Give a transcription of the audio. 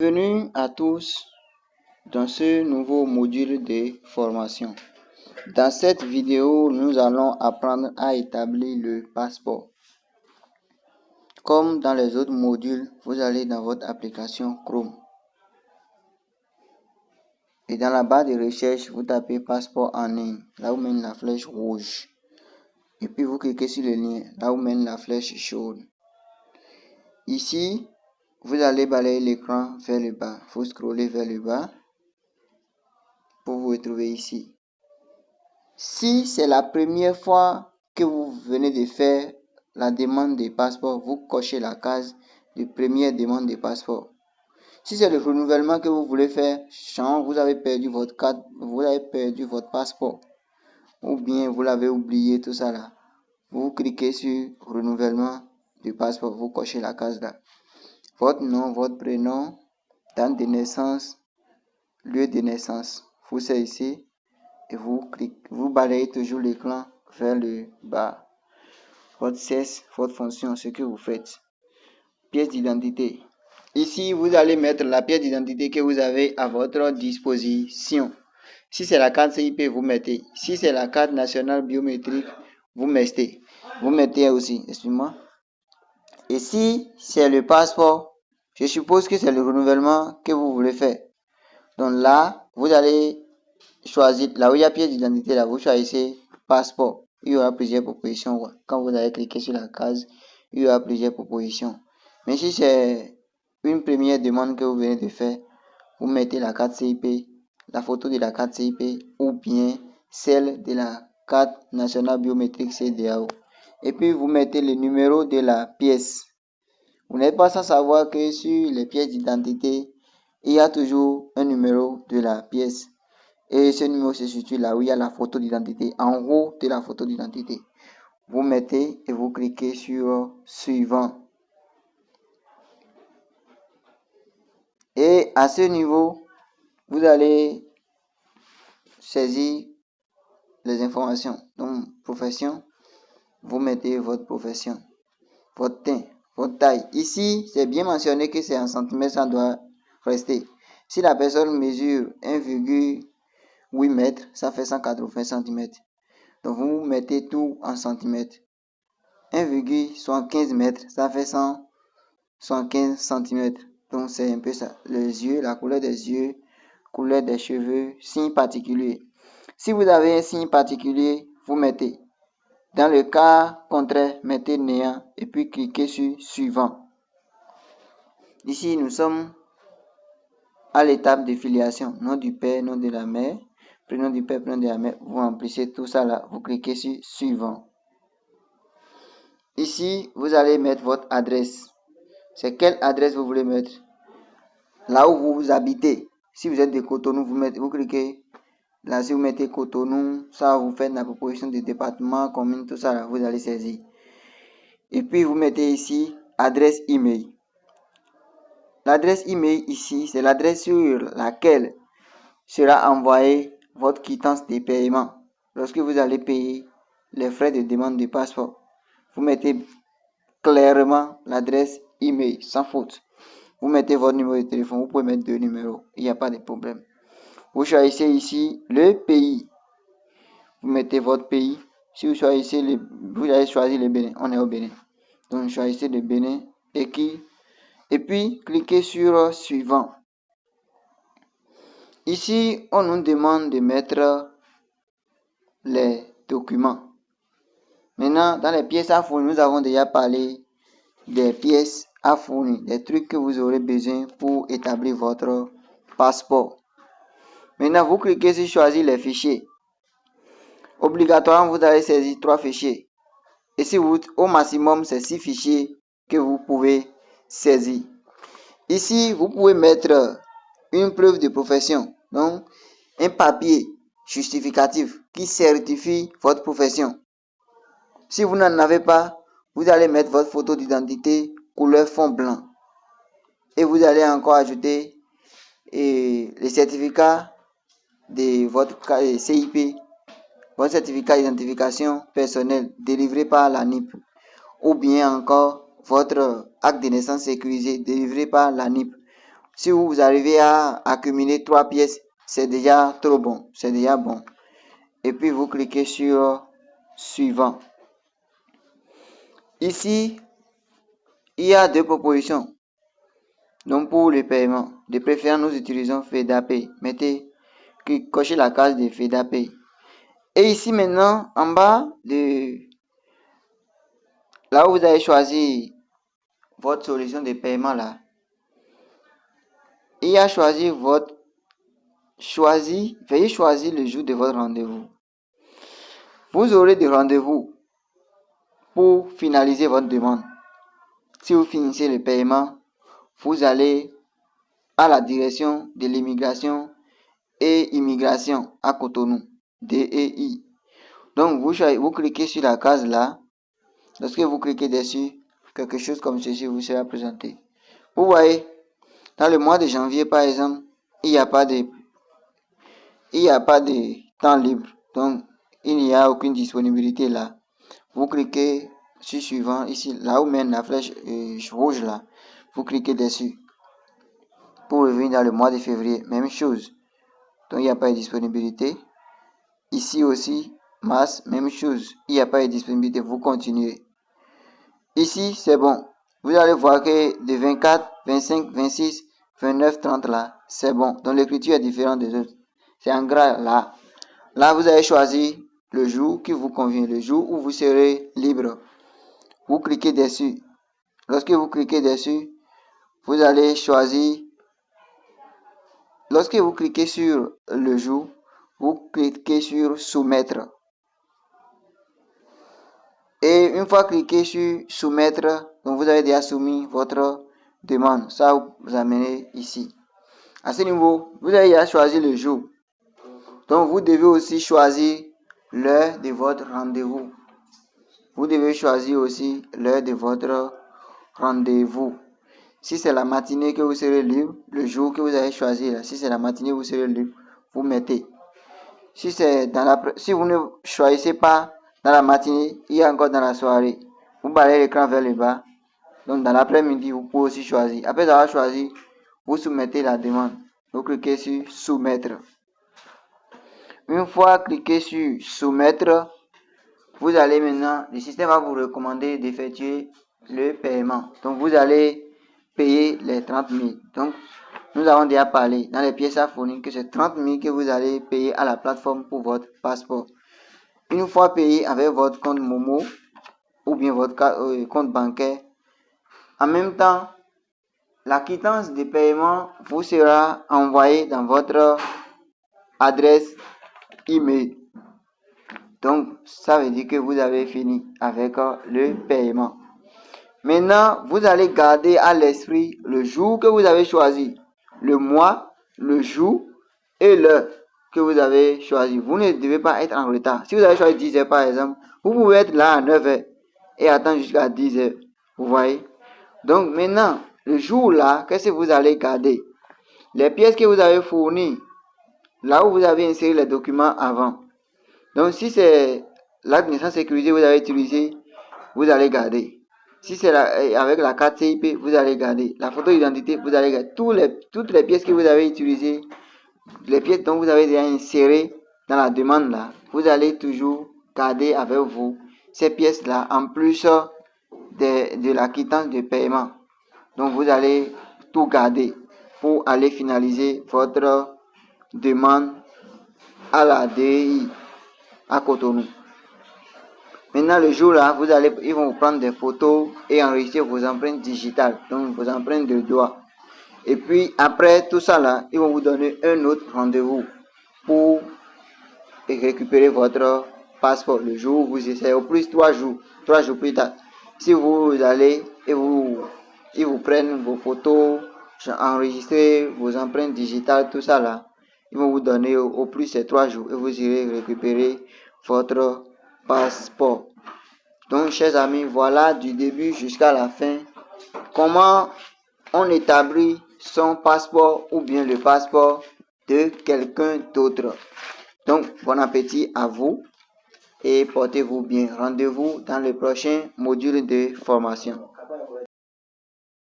Bienvenue à tous dans ce nouveau module de formation. Dans cette vidéo, nous allons apprendre à établir le passeport. Comme dans les autres modules, vous allez dans votre application Chrome. Et dans la barre de recherche, vous tapez passeport en ligne, là où mène la flèche rouge. Et puis vous cliquez sur le lien, là où mène la flèche jaune. Ici, vous allez balayer l'écran vers le bas. Il faut scroller vers le bas pour vous retrouver ici. Si c'est la première fois que vous venez de faire la demande de passeport, vous cochez la case de première demande de passeport. Si c'est le renouvellement que vous voulez faire, genre vous avez perdu votre carte, vous avez perdu votre passeport, ou bien vous l'avez oublié, tout ça là, vous cliquez sur renouvellement du passeport, vous cochez la case là. Votre nom, votre prénom, date de naissance, lieu de naissance, vous saisissez et vous balayez toujours l'écran vers le bas. Votre sexe, votre fonction, ce que vous faites. Pièce d'identité. Ici, vous allez mettre la pièce d'identité que vous avez à votre disposition. Si c'est la carte CIP, vous mettez. Si c'est la carte nationale biométrique, vous mettez. Vous mettez aussi, excusez-moi. Et si c'est le passeport, je suppose que c'est le renouvellement que vous voulez faire. Donc là, vous allez choisir, là où il y a pièce d'identité, là, vous choisissez passeport. Il y aura plusieurs propositions. Quand vous allez cliquer sur la case, il y aura plusieurs propositions. Mais si c'est une première demande que vous venez de faire, vous mettez la carte CIP, la photo de la carte CIP ou bien celle de la carte nationale biométrique CEDEAO. Et puis vous mettez le numéro de la pièce. Vous n'êtes pas sans savoir que sur les pièces d'identité, il y a toujours un numéro de la pièce. Et ce numéro se situe là où il y a la photo d'identité, en haut de la photo d'identité. Vous mettez et vous cliquez sur suivant. Et à ce niveau, vous allez saisir les informations. Donc, profession, vous mettez votre profession, votre teint, votre taille. Ici, c'est bien mentionné que c'est en centimètres, ça doit rester. Si la personne mesure 1,8 mètres, ça fait 180 cm. Donc, vous mettez tout en centimètres. 1,75 mètres, ça fait 115 cm. Donc, c'est un peu ça. Les yeux, la couleur des yeux, couleur des cheveux, signe particulier. Si vous avez un signe particulier, vous mettez. Dans le cas contraire, mettez néant et puis cliquez sur suivant. Ici, nous sommes à l'étape de filiation. Nom du père, nom de la mère, prénom du père, prénom de la mère. Vous remplissez tout ça là. Vous cliquez sur suivant. Ici, vous allez mettre votre adresse. C'est quelle adresse vous voulez mettre? Là où vous habitez. Si vous êtes de Cotonou, vous cliquez. Là, si vous mettez Cotonou, ça vous fait la proposition de département, commune, tout ça là, vous allez saisir. Et puis, vous mettez ici adresse email. L'adresse email ici, c'est l'adresse sur laquelle sera envoyée votre quittance de paiement. Lorsque vous allez payer les frais de demande de passeport, vous mettez clairement l'adresse email sans faute. Vous mettez votre numéro de téléphone, vous pouvez mettre 2 numéros, il n'y a pas de problème. Vous choisissez ici le pays. Vous mettez votre pays. Si vous choisissez vous allez choisir le Bénin, on est au Bénin. Donc choisissez le Bénin et puis cliquez sur suivant. Ici, on nous demande de mettre les documents. Maintenant, dans les pièces à fournir, nous avons déjà parlé des pièces à fournir, des trucs que vous aurez besoin pour établir votre passeport. Maintenant, vous cliquez sur choisir les fichiers. Obligatoirement, vous allez saisir 3 fichiers. Et si vous, au maximum, c'est 6 fichiers que vous pouvez saisir. Ici, vous pouvez mettre une preuve de profession, donc un papier justificatif qui certifie votre profession. Si vous n'en avez pas, vous allez mettre votre photo d'identité couleur fond blanc. Et vous allez encore ajouter les certificats de votre CIP, votre certificat d'identification personnelle délivré par l'ANIP, ou bien encore votre acte de naissance sécurisé délivré par l'ANIP, Si vous arrivez à accumuler 3 pièces, c'est déjà trop bon, c'est déjà bon. Et puis vous cliquez sur suivant. Ici, il y a 2 propositions. Donc pour le paiement, de préférence nous utilisons FEDAPay. Cochez la case de FEDAPay. Et ici maintenant, en bas de là où vous avez choisi votre solution de paiement là, il y a veuillez choisir le jour de votre rendez-vous. Vous aurez des rendez-vous pour finaliser votre demande. Si vous finissez le paiement, vous allez à la direction de l'immigration et immigration à Cotonou, DEI. Donc vous cliquez sur la case là. Lorsque vous cliquez dessus, quelque chose comme ceci vous sera présenté. Vous voyez, dans le mois de janvier par exemple, il n'y a pas de temps libre. Donc il n'y a aucune disponibilité là. Vous cliquez sur suivant ici, là où mène la flèche rouge là. Vous cliquez dessus. Pour revenir dans le mois de février, même chose. Donc il n'y a pas de disponibilité. Ici aussi, mars, même chose. Il n'y a pas de disponibilité. Vous continuez. Ici, c'est bon. Vous allez voir que de 24, 25, 26, 29, 30 là, c'est bon. Donc l'écriture est différente des autres. C'est en gras là. Là, vous avez choisi le jour qui vous convient, le jour où vous serez libre. Vous cliquez dessus. Lorsque vous cliquez dessus, vous allez choisir. Lorsque vous cliquez sur le jour, vous cliquez sur soumettre. Et une fois cliqué sur soumettre, donc vous avez déjà soumis votre demande. Ça vous amenez ici. À ce niveau, vous avez déjà choisi le jour. Donc vous devez aussi choisir l'heure de votre rendez-vous. Vous devez choisir aussi l'heure de votre rendez-vous. Si c'est la matinée que vous serez libre, le jour que vous avez choisi, là, si c'est la matinée vous serez libre, vous mettez. Si vous ne choisissez pas dans la matinée, il y a encore dans la soirée. Vous balayez l'écran vers le bas. Donc dans l'après-midi, vous pouvez aussi choisir. Après avoir choisi, vous soumettez la demande. Vous cliquez sur soumettre. Une fois cliqué sur soumettre, vous allez maintenant, le système va vous recommander d'effectuer le paiement. Donc vous allez payer les 30 000. Donc nous avons déjà parlé dans les pièces à fournir que c'est 30 000 que vous allez payer à la plateforme pour votre passeport. Une fois payé avec votre compte Momo ou bien votre compte bancaire, en même temps, la quittance de paiement vous sera envoyée dans votre adresse email. Donc, ça veut dire que vous avez fini avec le paiement. Maintenant, vous allez garder à l'esprit le jour que vous avez choisi, le mois, le jour et l'heure que vous avez choisi. Vous ne devez pas être en retard. Si vous avez choisi 10 heures par exemple, vous pouvez être là à 9 heures et attendre jusqu'à 10 heures. Vous voyez? Donc maintenant, le jour là, qu'est-ce que vous allez garder? Les pièces que vous avez fournies, là où vous avez inséré les documents avant. Donc si c'est l'acte de naissance sécurisé que vous avez utilisé, vous allez garder. Si c'est avec la carte CIP, vous allez garder. La photo d'identité, vous allez garder. Toutes les pièces que vous avez utilisées, les pièces dont vous avez déjà insérées dans la demande là, vous allez toujours garder avec vous ces pièces là en plus de la quittance de paiement. Donc vous allez tout garder pour aller finaliser votre demande à la DEI à Cotonou. Maintenant le jour là, ils vont vous prendre des photos et enregistrer vos empreintes digitales, donc vos empreintes de doigts. Et puis après tout ça là, ils vont vous donner un autre rendez-vous pour récupérer votre passeport. Le jour où vous essayez, au plus 3 jours plus tard. Si vous allez et ils vous prennent vos photos, enregistrer vos empreintes digitales, tout ça là, ils vont vous donner au plus ces 3 jours et vous irez récupérer votre passeport. Donc chers amis, voilà du début jusqu'à la fin comment on établit son passeport ou bien le passeport de quelqu'un d'autre. Donc bon appétit à vous et portez-vous bien. Rendez-vous dans le prochain module de formation.